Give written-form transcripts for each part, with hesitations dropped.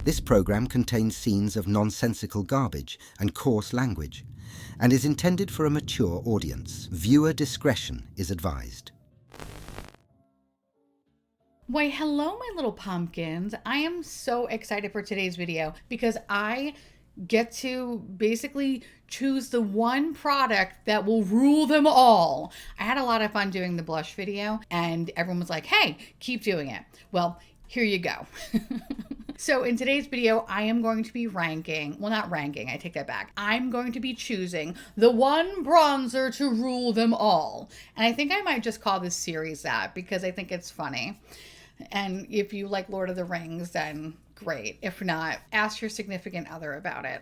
This program contains scenes of nonsensical garbage and coarse language and is intended for a mature audience. Viewer discretion is advised. Why, hello, my little pumpkins. I am so excited for today's video because I get to basically choose the one product that will rule them all. I had a lot of fun doing the blush video and everyone was like, hey, keep doing it. Well, here you go. So in today's video, I am going to be ranking, well, not ranking, I take that back. I'm going to be choosing the one bronzer to rule them all. And I think I might just call this series that because I think it's funny. And if you like Lord of the Rings, then great. If not, ask your significant other about it.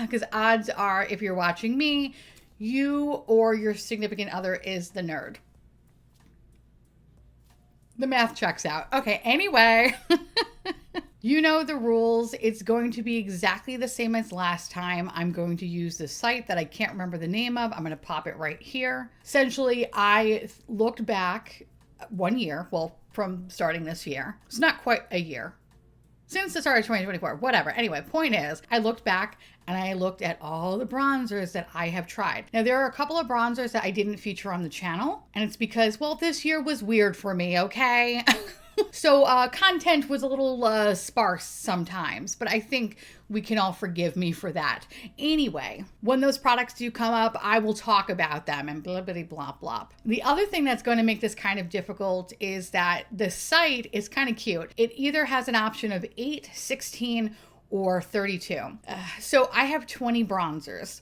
Because odds are, if you're watching me, you or your significant other is the nerd. The math checks out. Okay, anyway. You know the rules. It's going to be exactly the same as last time. I'm going to use the site that I can't remember the name of. I'm going to pop it right here. Essentially, I looked back 1 year, well, from starting this year. It's not quite a year. Since the start of 2024, whatever. Anyway, point is, I looked back and I looked at all the bronzers that I have tried. Now, there are a couple of bronzers that I didn't feature on the channel, and it's because, well, this year was weird for me, okay? So content was a little sparse sometimes, but I think we can all forgive me for that. Anyway, when those products do come up, I will talk about them and blah, blah, blah, blah. The other thing that's going to make this kind of difficult is that the site is kind of cute. It either has an option of 8, 16, or 32. So I have 20 bronzers.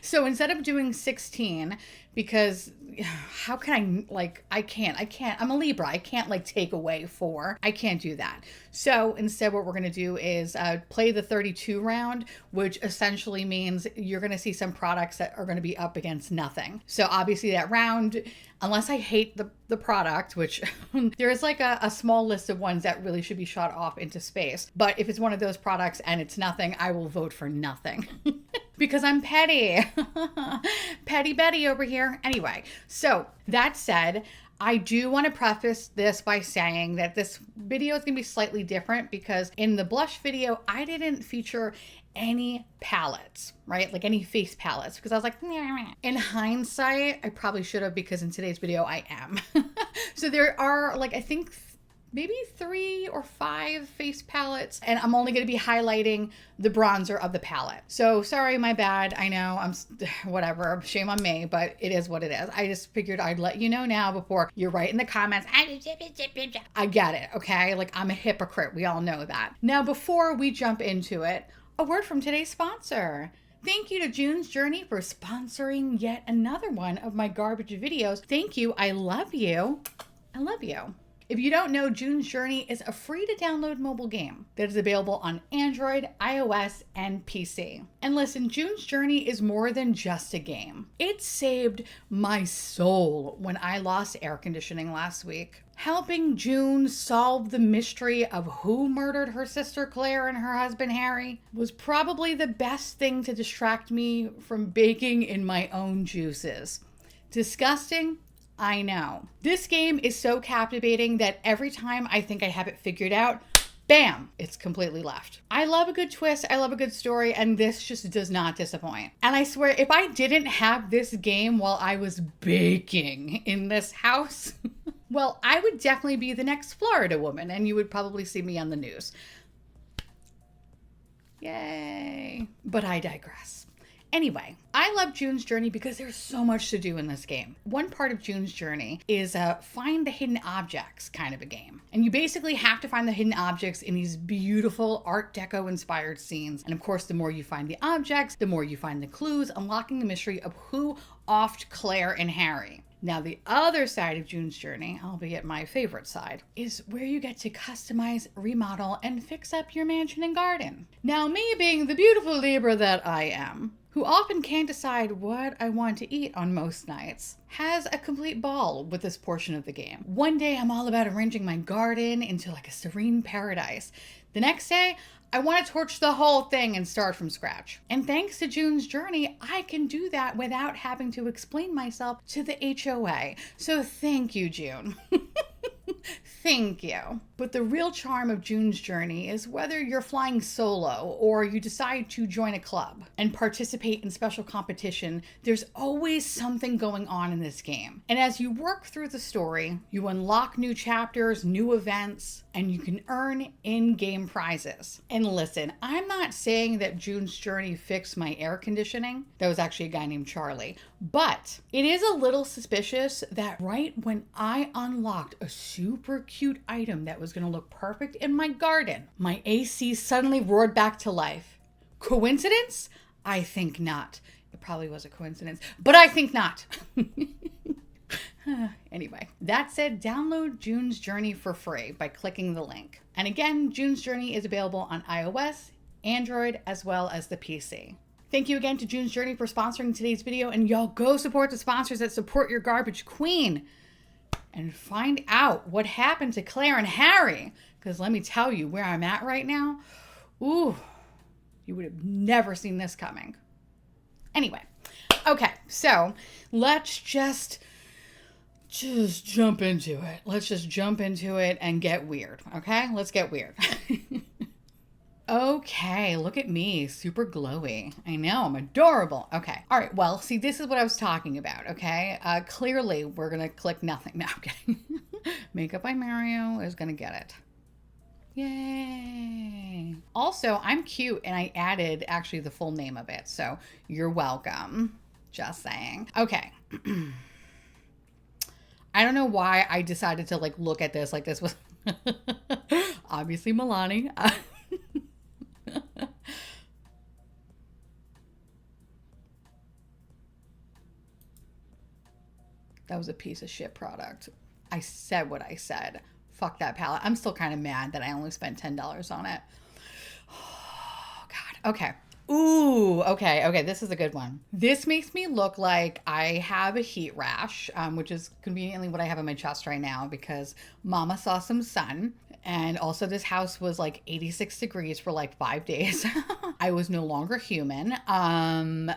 So instead of doing 16, because how can I can't, I'm a Libra. I can't take away 4. I can't do that. So instead what we're going to do is play the 32 round, which essentially means you're going to see some products that are going to be up against nothing. So obviously that round, unless I hate the product, which there is a small list of ones that really should be shot off into space. But if it's one of those products and it's nothing, I will vote for nothing. Because I'm petty. Petty Betty over here. Anyway, so that said, I do want to preface this by saying that this video is going to be slightly different because in the blush video, I didn't feature any palettes, right? Like any face palettes, because I was like, nah. In hindsight, I probably should have, because in today's video, I am. So there are I think maybe 3 or 5 face palettes, and I'm only going to be highlighting the bronzer of the palette. So sorry, my bad. I know whatever, shame on me, but it is what it is. I just figured I'd let you know now before you're right in the comments. I get it, okay? I'm a hypocrite. We all know that. Now, before we jump into it, a word from today's sponsor. Thank you to June's Journey for sponsoring yet another one of my garbage videos. Thank you. I love you. I love you. If you don't know, June's Journey is a free to download mobile game that is available on Android, iOS, and PC. And listen, June's Journey is more than just a game. It saved my soul when I lost air conditioning last week. Helping June solve the mystery of who murdered her sister Claire and her husband Harry was probably the best thing to distract me from baking in my own juices. Disgusting? I know. This game is so captivating that every time I think I have it figured out, bam, it's completely left. I love a good twist. I love a good story, and this just does not disappoint. And I swear, if I didn't have this game while I was baking in this house, well, I would definitely be the next Florida woman, and you would probably see me on the news. Yay. But I digress. Anyway, I love June's Journey because there's so much to do in this game. One part of June's Journey is a find the hidden objects kind of a game. And you basically have to find the hidden objects in these beautiful Art Deco inspired scenes. And of course, the more you find the objects, the more you find the clues, unlocking the mystery of who offed Claire and Harry. Now, the other side of June's Journey, albeit my favorite side, is where you get to customize, remodel, and fix up your mansion and garden. Now, me being the beautiful Libra that I am, who often can't decide what I want to eat on most nights, has a complete ball with this portion of the game. One day I'm all about arranging my garden into a serene paradise. The next day, I want to torch the whole thing and start from scratch. And thanks to June's Journey, I can do that without having to explain myself to the HOA. So thank you, June. Thank you. But the real charm of June's Journey is whether you're flying solo or you decide to join a club and participate in special competition, there's always something going on in this game. And as you work through the story, you unlock new chapters, new events, and you can earn in-game prizes. And listen, I'm not saying that June's Journey fixed my air conditioning. That was actually a guy named Charlie. But it is a little suspicious that right when I unlocked a super cute item that was going to look perfect in my garden, my AC suddenly roared back to life. Coincidence? I think not. It probably was a coincidence, but I think not. Anyway, that said, download June's Journey for free by clicking the link. And again, June's Journey is available on iOS, Android, as well as the PC. Thank you again to June's Journey for sponsoring today's video, and y'all go support the sponsors that support your garbage queen and find out what happened to Claire and Harry, because let me tell you where I'm at right now. Ooh, you would have never seen this coming. Anyway, okay, so let's just jump into it. Let's just jump into it and get weird, okay? Let's get weird. Okay, look at me, super glowy. I know, I'm adorable. Okay, all right, well, see, this is what I was talking about, okay? Clearly, we're gonna click nothing. No, I'm kidding. Makeup by Mario is gonna get it. Yay. Also, I'm cute, and I added actually the full name of it, so you're welcome. Just saying. Okay. I don't know why I decided to, like, look at this like this was obviously Milani. That was a piece of shit product. I said what I said. Fuck that palette. I'm still kind of mad that I only spent $10 on it. Oh, God. Okay. Ooh, okay. This is a good one. This makes me look like I have a heat rash, which is conveniently what I have on my chest right now because Mama saw some sun. And also this house was like 86 degrees for like 5 days. I was no longer human.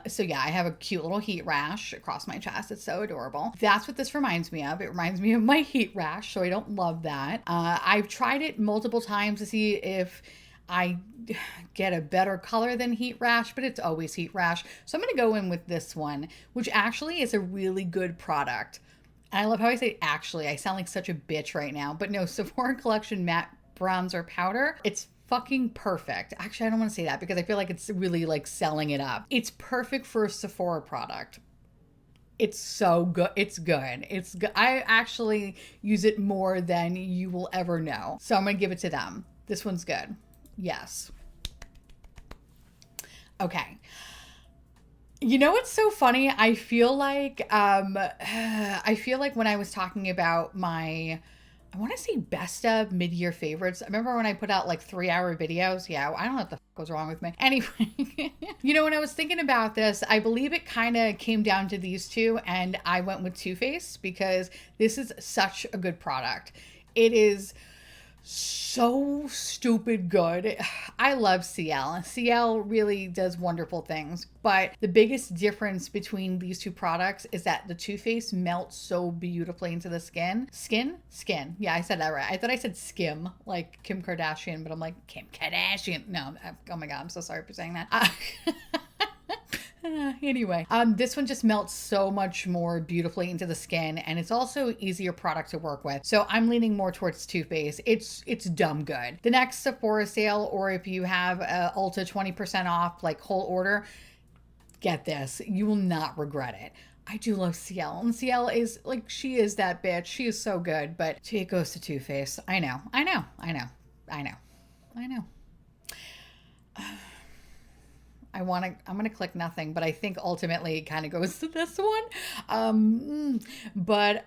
So yeah, I have a cute little heat rash across my chest. It's so adorable. That's what this reminds me of. It reminds me of my heat rash, so I don't love that. I've tried it multiple times to see if I get a better color than heat rash, but it's always heat rash. So I'm going to go in with this one, which actually is a really good product. And I love how I say actually. I sound like such a bitch right now. But no, Sephora Collection Matte Bronzer Powder. It's fucking perfect. Actually, I don't want to say that because I feel like it's really like selling it up. It's perfect for a Sephora product. It's so good. It's good. It's good. I actually use it more than you will ever know. So I'm going to give it to them. This one's good. Yes. Okay. You know what's so funny? I feel like when I was talking about my, I want to say best of mid-year favorites. I remember when I put out like 3-hour videos. Yeah, I don't know what the fuck was wrong with me. Anyway, you know, when I was thinking about this, I believe it kind of came down to these two, and I went with Too Faced because this is such a good product. It is so stupid good. I love CL. CL really does wonderful things, but the biggest difference between these two products is that the Too Faced melts so beautifully into the skin. Skin? Yeah, I said that right. I thought I said skim, like Kim Kardashian, but I'm like, Kim Kardashian. No, oh my God, I'm so sorry for saying that. Anyway, this one just melts so much more beautifully into the skin, and it's also easier product to work with. So I'm leaning more towards Too Faced. It's dumb good. The next Sephora sale, or if you have Ulta 20% off, like whole order, get this. You will not regret it. I do love CL, and CL is like, she is that bitch. She is so good, but it goes to Too Faced. I know. I'm going to click nothing, but I think ultimately it kind of goes to this one. But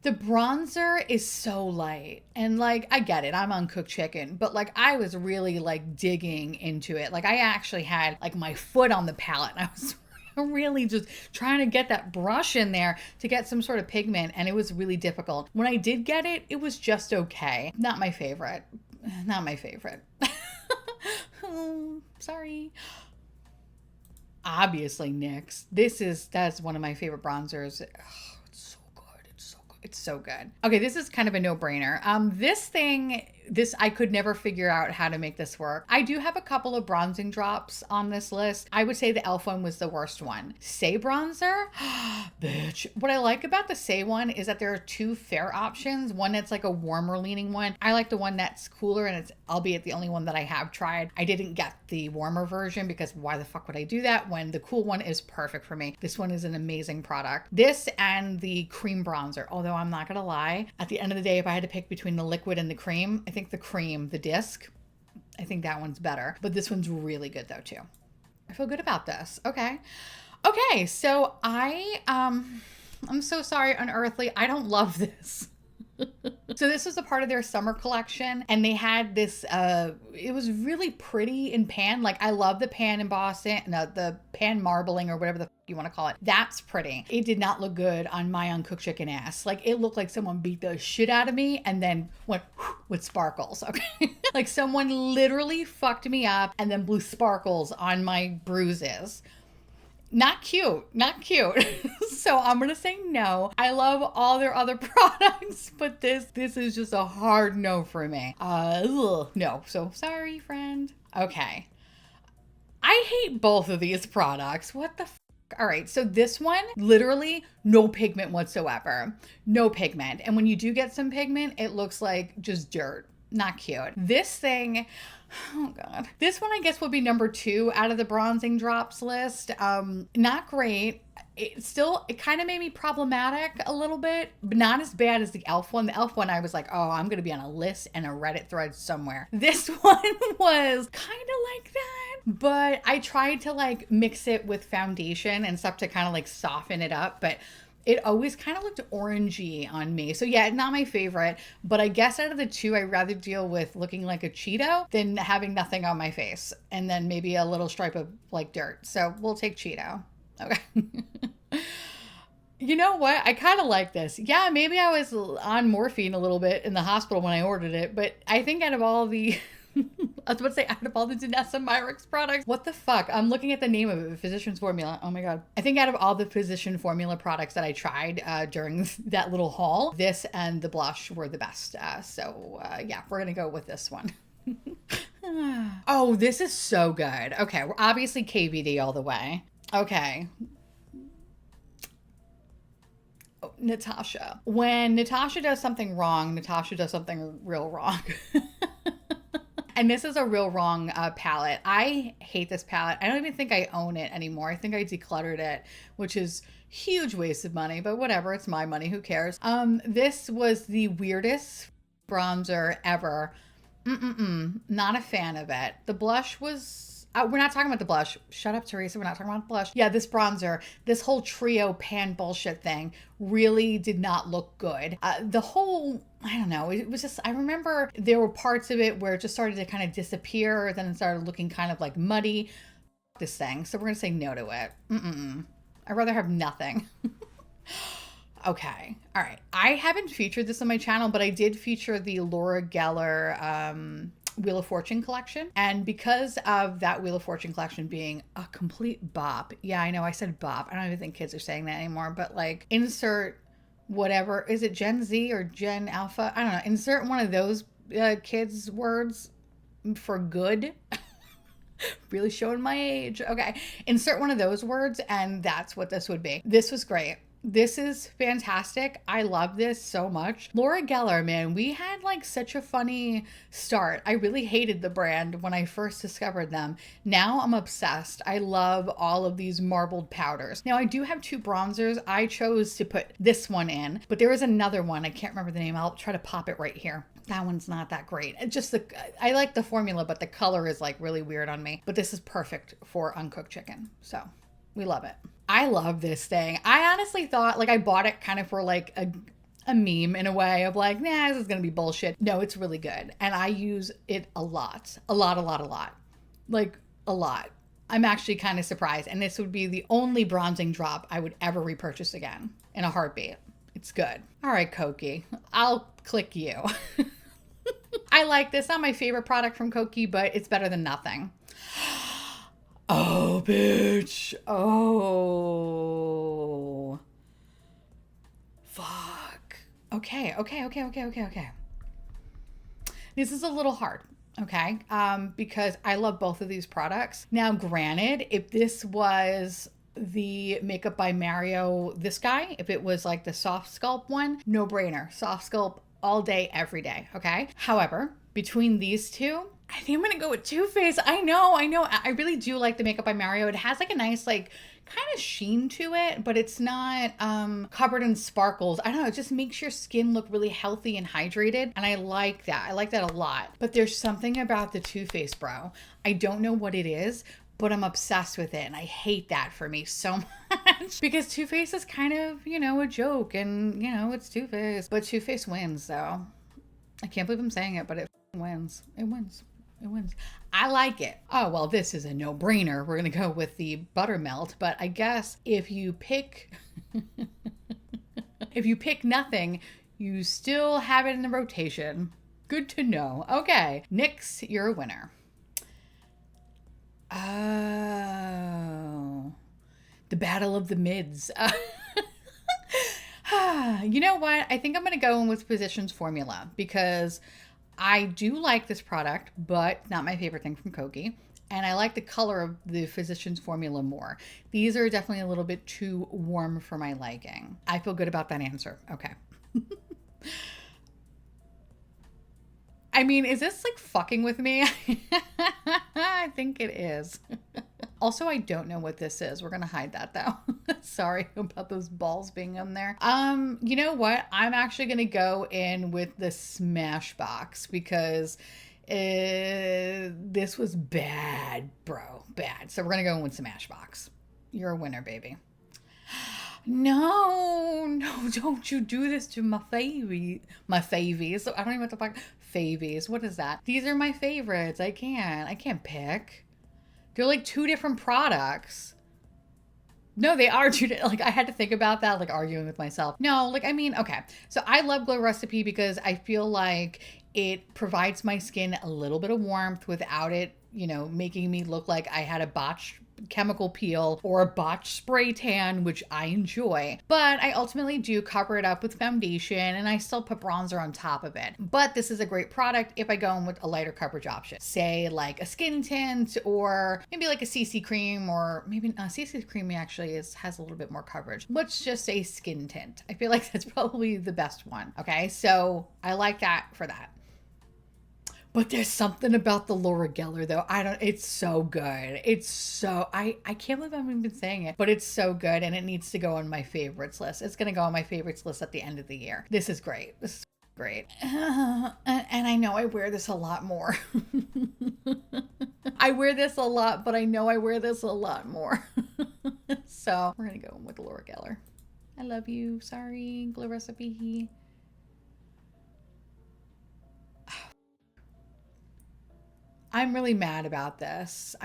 the bronzer is so light, and like, I get it. I'm uncooked chicken, but like, I was really like digging into it. Like, I actually had like my foot on the palette, and I was really just trying to get that brush in there to get some sort of pigment, and it was really difficult. When I did get it, it was just okay. Not my favorite. Sorry. Obviously NYX. That's one of my favorite bronzers. Oh, it's so good. It's so good. It's so good. Okay, this is kind of a no-brainer. This I could never figure out how to make this work. I do have a couple of bronzing drops on this list. I would say the e.l.f. one was the worst one. Say bronzer? Bitch. What I like about the Say one is that there are two fair options. One that's like a warmer leaning one. I like the one that's cooler, and it's albeit the only one that I have tried. I didn't get the warmer version because why the fuck would I do that when the cool one is perfect for me? This one is an amazing product. This and the cream bronzer. Although I'm not gonna lie, at the end of the day, if I had to pick between the liquid and the cream, I think the cream, the disc, I think that one's better. But this one's really good though too. I feel good about this. Okay. Okay, so I'm so sorry, Unearthly. I don't love this. So this was a part of their summer collection, and they had this it was really pretty in pan. Like, I love the pan embossing, no, the pan marbling or whatever the you want to call it. That's pretty. It did not look good on my uncooked chicken ass. Like, it looked like someone beat the shit out of me and then went with sparkles. Okay. Like, someone literally fucked me up and then blew sparkles on my bruises. Not cute, not cute. So I'm gonna say no. I love all their other products, but this is just a hard no for me. No. So sorry, friend. Okay. I hate both of these products. What the f? All right, so this one, literally no pigment whatsoever. No pigment. And when you do get some pigment, it looks like just dirt. Not cute. This thing, oh God. This one I guess would be number 2 out of the bronzing drops list. Not great. It kind of made me problematic a little bit, but not as bad as the e.l.f. one. The e.l.f. one, I was like, oh, I'm going to be on a list and a Reddit thread somewhere. This one was kind of like that, but I tried to like mix it with foundation and stuff to kind of like soften it up, but it always kind of looked orangey on me. So yeah, not my favorite, but I guess out of the two, I'd rather deal with looking like a Cheeto than having nothing on my face and then maybe a little stripe of like dirt. So we'll take Cheeto. Okay. You know what? I kind of like this. Yeah, maybe I was on morphine a little bit in the hospital when I ordered it, but I think out of all the I was about to say, out of all the Danessa Myricks products, what the fuck? I'm looking at the name of it, Physician's Formula. Oh my God. I think out of all the Physician Formula products that I tried during that little haul, this and the blush were the best. Yeah, we're going to go with this one. Oh, this is so good. Okay, we're obviously KVD all the way. Okay. Oh, Natasha. When Natasha does something wrong, Natasha does something real wrong. And this is a real wrong palette. I hate this palette. I don't even think I own it anymore. I think I decluttered it, which is huge waste of money, but whatever. It's my money. Who cares? This was the weirdest bronzer ever. Not a fan of it. The blush was... we're not talking about the blush. Shut up, Theresa. We're not talking about the blush. Yeah, this bronzer, this whole trio pan bullshit thing really did not look good. The whole, I don't know, it was just, I remember there were parts of it where it just started to kind of disappear. Then it started looking kind of like muddy. This thing. So we're going to say no to it. I'd rather have nothing. Okay. All right. I haven't featured this on my channel, but I did feature the Laura Geller Wheel of Fortune collection. And because of that Wheel of Fortune collection being a complete bop. Yeah, I know I said bop. I don't even think kids are saying that anymore, but like insert whatever. Is it Gen Z or Gen Alpha? I don't know. Insert one of those kids' words for good. Really showing my age. Okay. Insert one of those words and that's what this would be. This was great. This is fantastic. I love this so much. Laura Geller, man, we had like such a funny start. I really hated the brand when I first discovered them. Now I'm obsessed. I love all of these marbled powders. Now I do have 2 bronzers. I chose to put this one in, but there is another one. I can't remember the name. I'll try to pop it right here. That one's not that great. I like the formula, but the color is like really weird on me. But this is perfect for uncooked chicken. So we love it. I love this thing. I honestly thought like I bought it kind of for like a meme in a way of like, nah, this is going to be bullshit. No, it's really good. And I use it a lot. Like a lot. I'm actually kind of surprised. And this would be the only bronzing drop I would ever repurchase again in a heartbeat. It's good. All right, Koki. I'll click you. I like this. Not my favorite product from Koki, but it's better than nothing. Oh, bitch. Oh. Fuck. Okay. This is a little hard, okay? Because I love both of these products. Now, granted, if this was the Makeup by Mario, this guy, if it was like the Soft Sculpt one, no brainer. Soft Sculpt all day, every day, okay? However, between these two, I think I'm gonna go with Too Faced. I know. I really do like the Makeup by Mario. It has like a nice, like, kind of sheen to it, but it's not covered in sparkles. I don't know, it just makes your skin look really healthy and hydrated, and I like that. I like that a lot. But there's something about the Too Faced brow. I don't know what it is, but I'm obsessed with it, and I hate that for me so much because Too Faced is kind of, you know, a joke, and, you know, it's Too Faced. But Too Faced wins, though. I can't believe I'm saying it, but it wins. It wins. It wins. I like it. Oh, well, this is a no-brainer. We're going to go with the buttermelt, but I guess if you pick if you pick nothing, you still have it in the rotation. Good to know. Okay, NYX, you're a winner. Oh, the battle of the mids. You know what? I think I'm going to go in with Physicians Formula because I do like this product, but not my favorite thing from Kogi. And I like the color of the Physicians Formula more. These are definitely a little bit too warm for my liking. I feel good about that answer. Okay. I mean, is this like fucking with me? I think it is. Also, I don't know what this is. We're going to hide that though. Sorry about those balls being in there. You know what? I'm actually going to go in with the Smashbox because this was bad, bro. Bad. So we're going to go in with Smashbox. You're a winner, baby. No, don't you do this to my favies. My favies. I don't even know what the fuck. Favies. What is that? These are my favorites. I can't pick. They're like two different products. No, they are two. Like, I had to think about that, like arguing with myself. No, like, I mean, okay. So I love Glow Recipe because I feel like it provides my skin a little bit of warmth without it, you know, making me look like I had a botched chemical peel or a botched spray tan, which I enjoy. But I ultimately do cover it up with foundation and I still put bronzer on top of it. But this is a great product if I go in with a lighter coverage option. Say like a skin tint or maybe like a CC cream, or maybe CC cream actually has a little bit more coverage. Let's just say skin tint. I feel like that's probably the best one. Okay, so I like that for that. But there's something about the Laura Geller though. It's so good. It's so, I can't believe I've even saying it, but it's so good and it needs to go on my favorites list. It's going to go on my favorites list at the end of the year. This is great. This is great. And I know I wear this a lot more. I wear this a lot, but I know I wear this a lot more. So we're going to go with Laura Geller. I love you. Sorry, Glow Recipe. I'm really mad about this.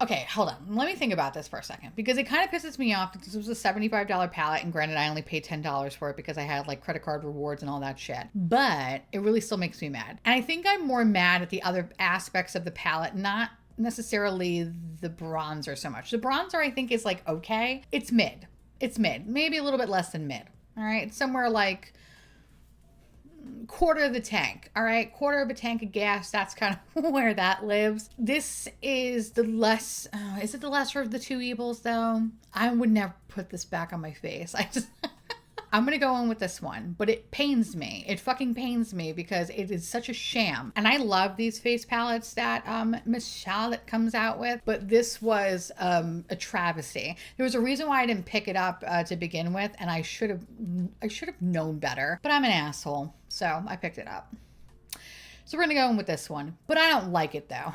Okay, hold on. Let me think about this for a second because it kind of pisses me off because this was a $75 palette, and granted, I only paid $10 for it because I had like credit card rewards and all that shit. But it really still makes me mad. And I think I'm more mad at the other aspects of the palette, not necessarily the bronzer so much. The bronzer I think is like okay. It's mid. Maybe a little bit less than mid. All right, it's somewhere like quarter of the tank. All right, quarter of a tank of gas. That's kind of where that lives. This is the less is it the lesser of the two evils though? I would never put this back on my face. I'm gonna go in with this one, but it pains me. It fucking pains me because it is such a sham. And I love these face palettes that Miss Charlotte comes out with, but this was a travesty. There was a reason why I didn't pick it up to begin with, and I should have known better. But I'm an asshole, so I picked it up. So we're gonna go in with this one, but I don't like it though.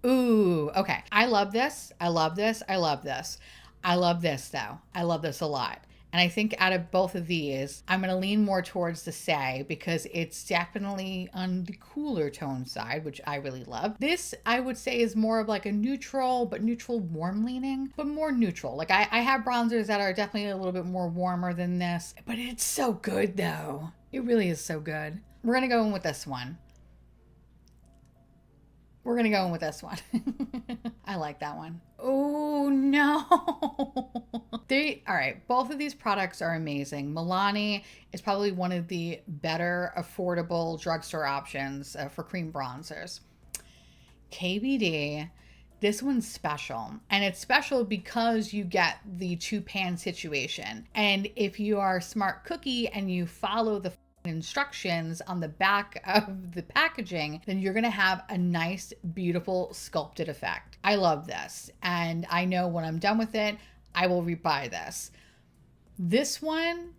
Ooh, okay. I love this. I love this though. I love this a lot. And I think out of both of these, I'm going to lean more towards the Say because it's definitely on the cooler tone side, which I really love. This, I would say, is more of like a neutral, but neutral warm leaning, but more neutral. Like I have bronzers that are definitely a little bit more warmer than this, but it's so good though. It really is so good. We're going to go in with this one. We're going to go in with this one. I like that one. Oh, no. All right. Both of these products are amazing. Milani is probably one of the better affordable drugstore options for cream bronzers. KBD, this one's special. And it's special because you get the 2-pan situation. And if you are a smart cookie and you follow the instructions on the back of the packaging, then you're going to have a nice, beautiful sculpted effect. I love this. And I know when I'm done with it, I will rebuy this. This one,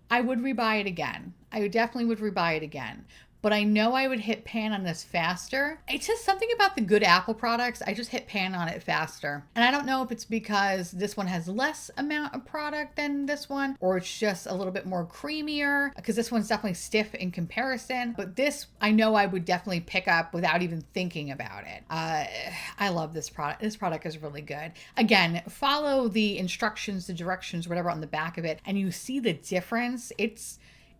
I would rebuy it again. I definitely would rebuy it again. But I know I would hit pan on this faster. It's just something about the good Apple products. I just hit pan on it faster. And I don't know if it's because this one has less amount of product than this one, or it's just a little bit more creamier, because this one's definitely stiff in comparison. But this, I know I would definitely pick up without even thinking about it. I love this product. This product is really good. Again, follow the instructions, the directions, whatever on the back of it, and you see the difference.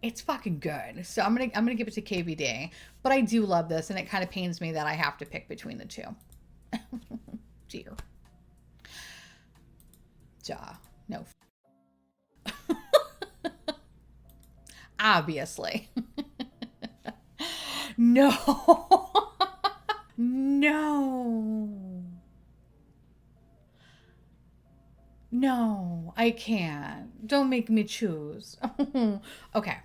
It's fucking good. So I'm gonna give it to KVD. But I do love this, and it kind of pains me that I have to pick between the two. Dear. Duh. No. Obviously. No. No. No, I can't. Don't make me choose. Okay.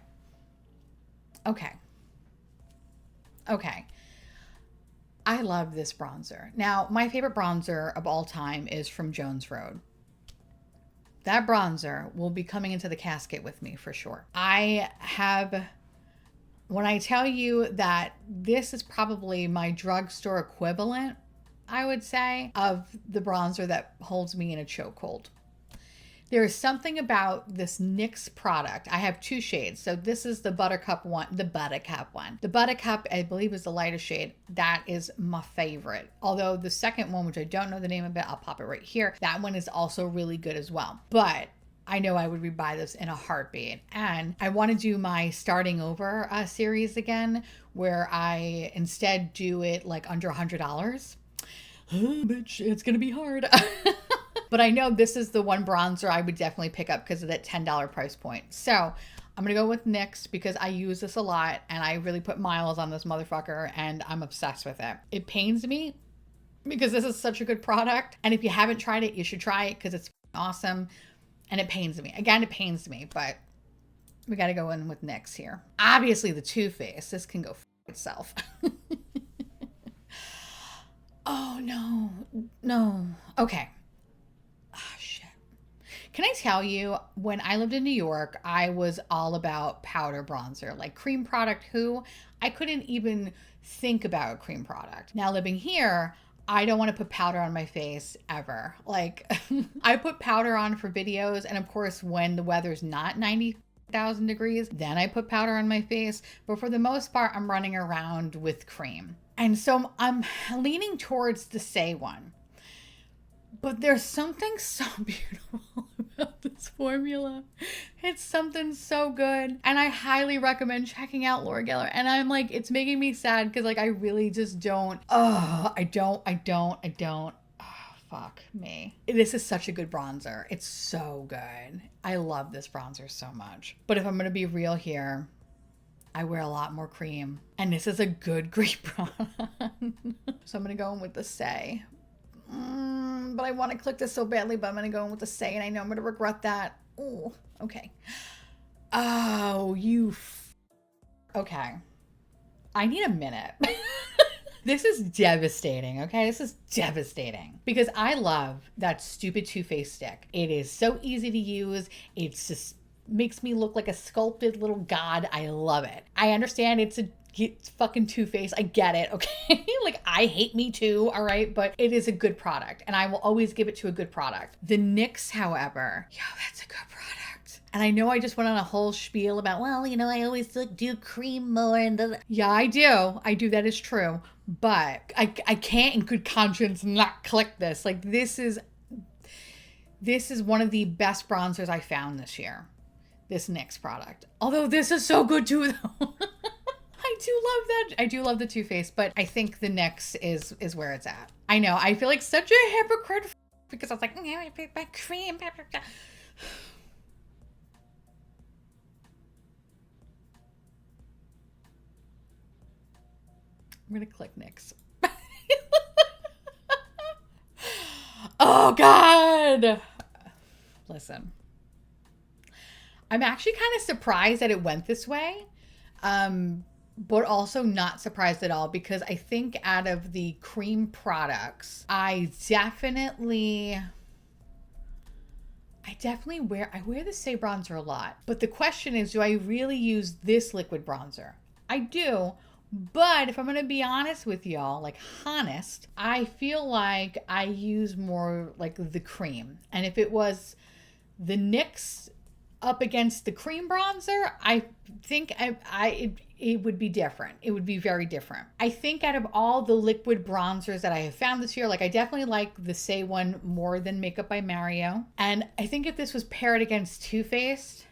I love this bronzer. Now, my favorite bronzer of all time is from Jones Road. That bronzer will be coming into the casket with me for sure. When I tell you that this is probably my drugstore equivalent, I would say, of the bronzer that holds me in a chokehold. There is something about this NYX product. I have 2 shades. So this is the Buttercup one, the Buttercup, I believe, is the lighter shade. That is my favorite. Although the second one, which I don't know the name of it, I'll pop it right here. That one is also really good as well. But I know I would rebuy this in a heartbeat. And I want to do my starting over series again, where I instead do it like under $100. Bitch, it's gonna be hard. But I know this is the one bronzer I would definitely pick up because of that $10 price point. So I'm gonna go with NYX because I use this a lot and I really put miles on this motherfucker and I'm obsessed with it. It pains me because this is such a good product, and if you haven't tried it, you should try it because it's awesome. And it pains me. Again, it pains me, but we gotta go in with NYX here. Obviously the Too Faced. This can go f itself. Oh, no. Okay. Oh, shit. Can I tell you, when I lived in New York, I was all about powder bronzer, like cream product. I couldn't even think about a cream product. Now living here, I don't want to put powder on my face ever. Like I put powder on for videos. And of course, when the weather's not 90,000 degrees, then I put powder on my face. But for the most part, I'm running around with cream. And so I'm leaning towards the Say one. But there's something so beautiful about this formula. It's something so good. And I highly recommend checking out Laura Geller. And I'm like, it's making me sad because like I really just don't. I don't. Oh, fuck me. This is such a good bronzer. It's so good. I love this bronzer so much. But if I'm going to be real here, I wear a lot more cream, and this is a good cream product. So I'm going to go in with the Say. But I want to click this so badly, but I'm going to go in with the Say, and I know I'm going to regret that. Oh, okay. Oh, okay. I need a minute. This is devastating, okay? This is devastating because I love that stupid Too Faced stick. It is so easy to use. It's just makes me look like a sculpted little god. I love it. I understand it's fucking Too Faced. I get it, okay? Like, I hate me too, all right? But it is a good product, and I will always give it to a good product. The NYX, however, that's a good product. And I know I just went on a whole spiel about, well, you know, I always do cream more. And yeah, I do. That is true. But I can't in good conscience not click this. Like, this is one of the best bronzers I found this year. This NYX product. Although this is so good too, though. I do love that. I do love the Too Faced, but I think the NYX is where it's at. I know. I feel like such a hypocrite because I was like, I pick my cream. I'm going to click NYX. Oh, God. Listen. I'm actually kind of surprised that it went this way, but also not surprised at all because I think out of the cream products, I definitely wear the Say bronzer a lot. But the question is, do I really use this liquid bronzer? I do. But if I'm going to be honest with y'all, like honest, I feel like I use more like the cream. And if it was the NYX up against the cream bronzer, I think it would be different. It would be very different. I think out of all the liquid bronzers that I have found this year, like I definitely like the Say one more than Makeup by Mario. And I think if this was paired against Too Faced,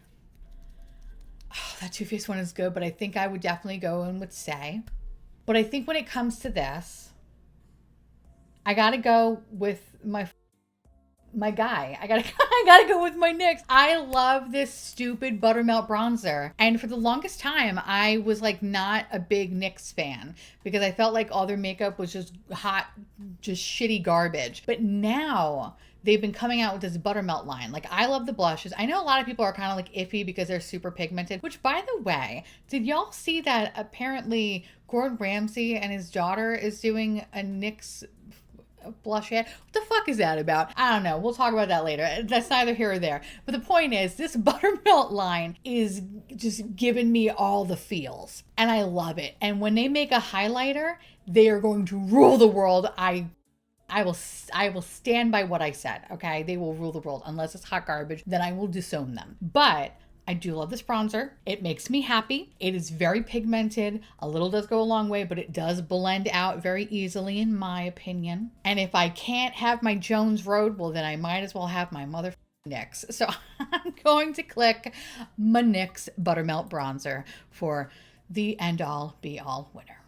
that Too Faced one is good, but I think I would definitely go in with Say. But I think when it comes to this, I gotta go with my guy. I gotta go with my NYX. I love this stupid buttermelt bronzer. And for the longest time, I was like not a big NYX fan because I felt like all their makeup was just hot, just shitty garbage. But now they've been coming out with this buttermelt line. Like, I love the blushes. I know a lot of people are kind of like iffy because they're super pigmented, which by the way, did y'all see that apparently Gordon Ramsay and his daughter is doing a NYX blush yet? What the fuck is that about? I don't know. We'll talk about that later. That's neither here or there. But the point is, this buttermelt line is just giving me all the feels. And I love it. And when they make a highlighter, they are going to rule the world. I will stand by what I said, okay? They will rule the world. Unless it's hot garbage, then I will disown them. But I do love this bronzer. It makes me happy. It is very pigmented. A little does go a long way, but it does blend out very easily in my opinion. And if I can't have my Jones Road, well then I might as well have my mother NYX. So I'm going to click my NYX Buttermelt Bronzer for the end-all be-all winner.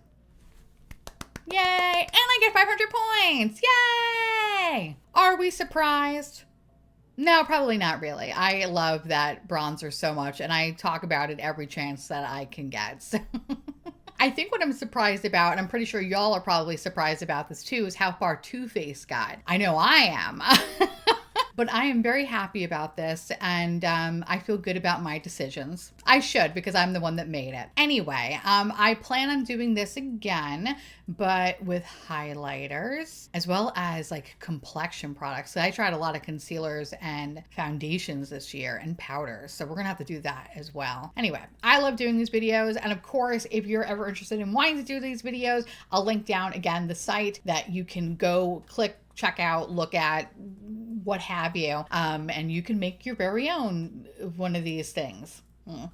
Yay! And I get 500 points! Yay! Are we surprised? No, probably not really. I love that bronzer so much, and I talk about it every chance that I can get. So I think what I'm surprised about, and I'm pretty sure y'all are probably surprised about this too, is how far Too Faced got. I know I am. But I am very happy about this, and I feel good about my decisions. I should, because I'm the one that made it. Anyway, I plan on doing this again, but with highlighters, as well as like complexion products. So I tried a lot of concealers and foundations this year, and powders. So we're gonna have to do that as well. Anyway, I love doing these videos, and of course, if you're ever interested in wanting to do these videos, I'll link down, again, the site that you can go click, check out, look at, what have you, and you can make your very own one of these things.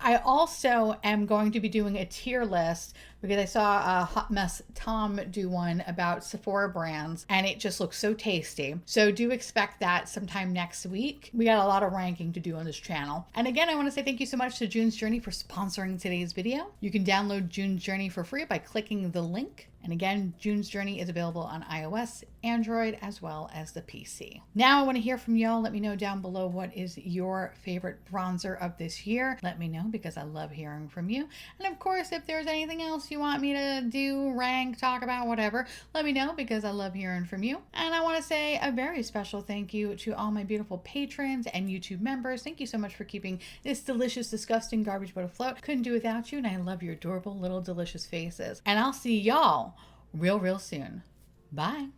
I also am going to be doing a tier list because I saw a Hot Mess Tom do one about Sephora brands, and it just looks so tasty. So do expect that sometime next week. We got a lot of ranking to do on this channel. And again, I want to say thank you so much to June's Journey for sponsoring today's video. You can download June's Journey for free by clicking the link. And again, June's Journey is available on iOS, Android, as well as the PC. Now I want to hear from y'all. Let me know down below what is your favorite bronzer of this year. Let me know because I love hearing from you. And of course, if there's anything else you want me to do, rank, talk about, whatever, let me know because I love hearing from you. And I want to say a very special thank you to all my beautiful patrons and YouTube members. Thank you so much for keeping this delicious, disgusting garbage boat afloat. Couldn't do without you, and I love your adorable little delicious faces. And I'll see y'all real soon. Bye.